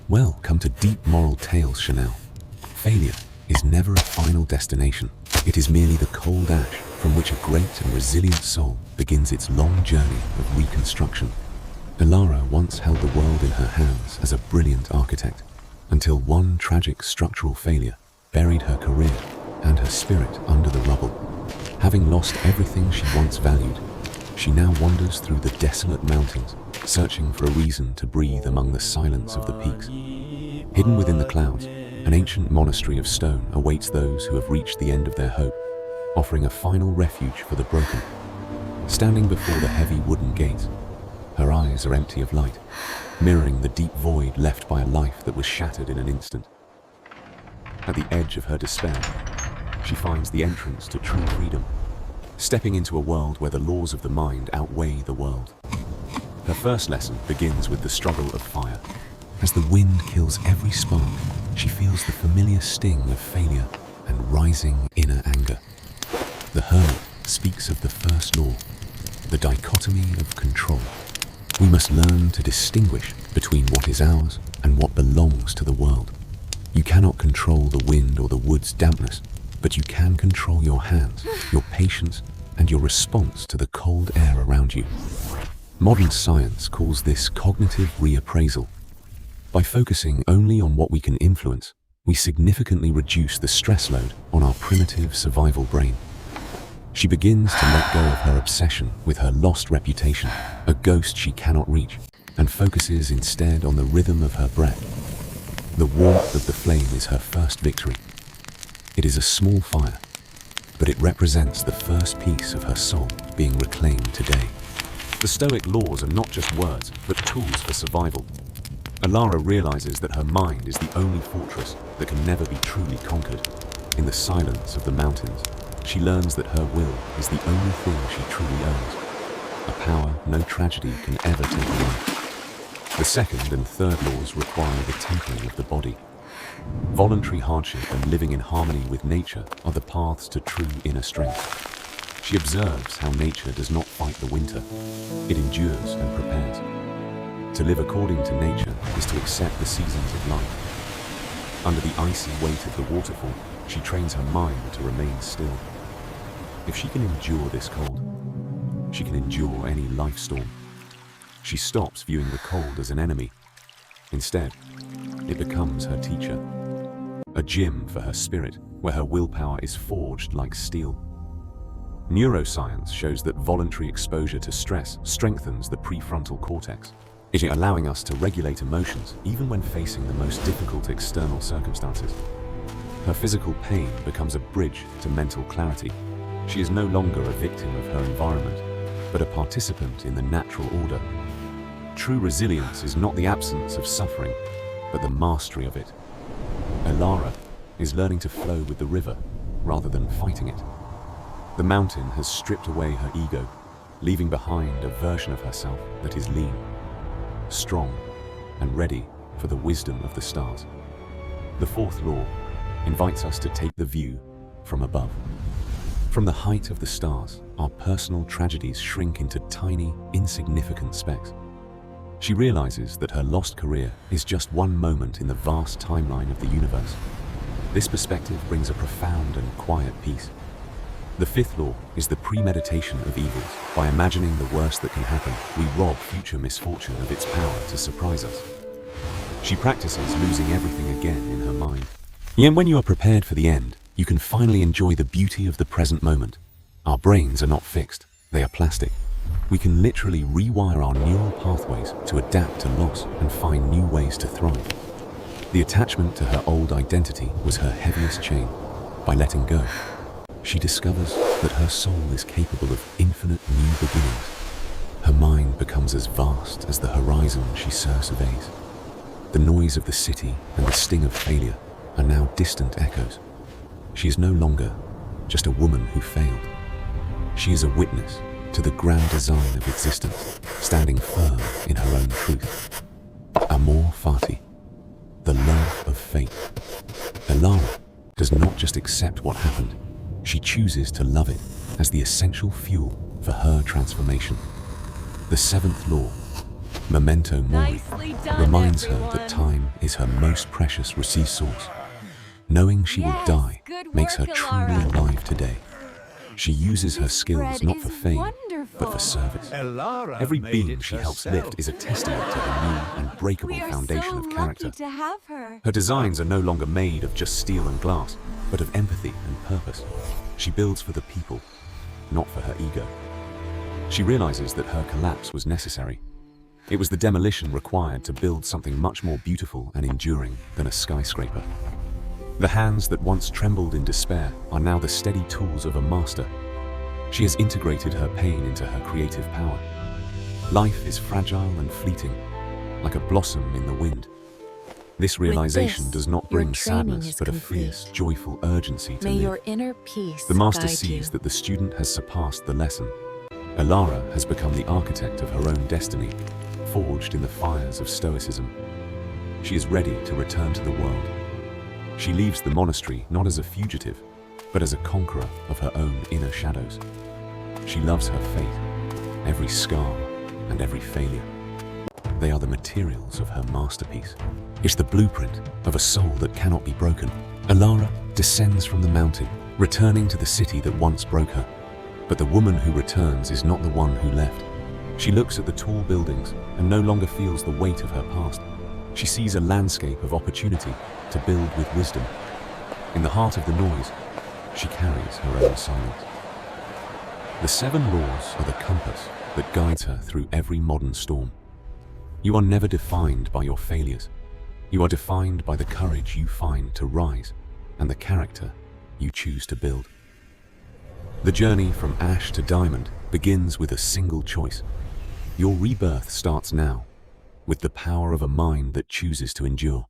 Well, come to Deep Moral Tales, Chanel. Failure is never a final destination. It is merely the cold ash from which a great and resilient soul begins its long journey of reconstruction. Elara once held the world in her hands as a brilliant architect, until one tragic structural failure buried her career and her spirit under the rubble. Having lost everything she once valued, she now wanders through the desolate mountains, searching for a reason to breathe among the silence of the peaks. Hidden within the clouds, an ancient monastery of stone awaits those who have reached the end of their hope, offering a final refuge for the broken. Standing before the heavy wooden gates, her eyes are empty of light, mirroring the deep void left by a life that was shattered in an instant. At the edge of her despair, she finds the entrance to true freedom, stepping into a world where the laws of the mind outweigh the world. Her first lesson begins with the struggle of fire. As the wind kills every spark, she feels the familiar sting of failure and rising inner anger. The hermit speaks of the first law, the dichotomy of control. We must learn to distinguish between what is ours and what belongs to the world. You cannot control the wind or the wood's dampness, but you can control your hands, your patience, and your response to the cold air around you. Modern science calls this cognitive reappraisal. By focusing only on what we can influence, we significantly reduce the stress load on our primitive survival brain. She begins to let go of her obsession with her lost reputation, a ghost she cannot reach, and focuses instead on the rhythm of her breath. The warmth of the flame is her first victory. It is a small fire, but it represents the first piece of her soul being reclaimed today. The Stoic Laws are not just words, but tools for survival. Elara realizes that her mind is the only fortress that can never be truly conquered. In the silence of the mountains, she learns that her will is the only thing she truly owns, a power no tragedy can ever take away. The second and third laws require the tempering of the body. Voluntary hardship and living in harmony with nature are the paths to true inner strength. She observes how nature does not fight the winter, it endures and prepares. To live according to nature is to accept the seasons of life. Under the icy weight of the waterfall, she trains her mind to remain still. If she can endure this cold, she can endure any life storm. She stops viewing the cold as an enemy. Instead, it becomes her teacher, a gym for her spirit where her willpower is forged like steel. Neuroscience shows that voluntary exposure to stress strengthens the prefrontal cortex, allowing us to regulate emotions even when facing the most difficult external circumstances. Her physical pain becomes a bridge to mental clarity. She is no longer a victim of her environment, but a participant in the natural order. True resilience is not the absence of suffering, but the mastery of it. Elara is learning to flow with the river rather than fighting it. The mountain has stripped away her ego, leaving behind a version of herself that is lean, strong, and ready for the wisdom of the stars. The fourth law invites us to take the view from above. From the height of the stars, our personal tragedies shrink into tiny, insignificant specks. She realizes that her lost career is just one moment in the vast timeline of the universe. This perspective brings a profound and quiet peace. The fifth law is the premeditation of evils. By imagining the worst that can happen, we rob future misfortune of its power to surprise us. She practices losing everything again in her mind. Yet when you are prepared for the end, you can finally enjoy the beauty of the present moment. Our brains are not fixed, they are plastic. We can literally rewire our neural pathways to adapt to loss and find new ways to thrive. The attachment to her old identity was her heaviest chain. By letting go, she discovers that her soul is capable of infinite new beginnings. Her mind becomes as vast as the horizon she surveys. The noise of the city and the sting of failure are now distant echoes. She is no longer just a woman who failed. She is a witness to the grand design of existence, standing firm in her own truth. Amor fati, the love of fate. Elara does not just accept what happened, she chooses to love it as the essential fuel for her transformation. The seventh law Memento Mori Nicely done, reminds her everyone. that time is her most precious resource. Knowing she will Yes, die good makes her work, truly Elara. alive today. She uses her This skills bread not is for fame, wonderful. but for service. Elara Every made beam it she helps herself. lift is a testament to her new and breakable We are foundation so of character. lucky to have her. Her designs are no longer made of just steel and glass, but of empathy and purpose. She builds for the people, not for her ego. She realizes that her collapse was necessary. It was the demolition required to build something much more beautiful and enduring than a skyscraper. The hands that once trembled in despair are now the steady tools of a master. She has integrated her pain into her creative power. Life is fragile and fleeting, like a blossom in the wind. This realization does not your bring training sadness, is but a complete. fierce, joyful urgency to May live. your inner peace The master guide sees you. that the student has surpassed the lesson. Elara has become the architect of her own destiny, forged in the fires of Stoicism. She is ready to return to the world. She leaves the monastery not as a fugitive, but as a conqueror of her own inner shadows. She loves her fate, every scar and every failure. They are the materials of her masterpiece. It's the blueprint of a soul that cannot be broken. Elara descends from the mountain, returning to the city that once broke her. But the woman who returns is not the one who left. She looks at the tall buildings and no longer feels the weight of her past. She sees a landscape of opportunity to build with wisdom. In the heart of the noise, she carries her own silence. The 7 laws are the compass that guides her through every modern storm. You are never defined by your failures. You are defined by the courage you find to rise and the character you choose to build. The journey from ash to diamond begins with a single choice. Your rebirth starts now, with the power of a mind that chooses to endure.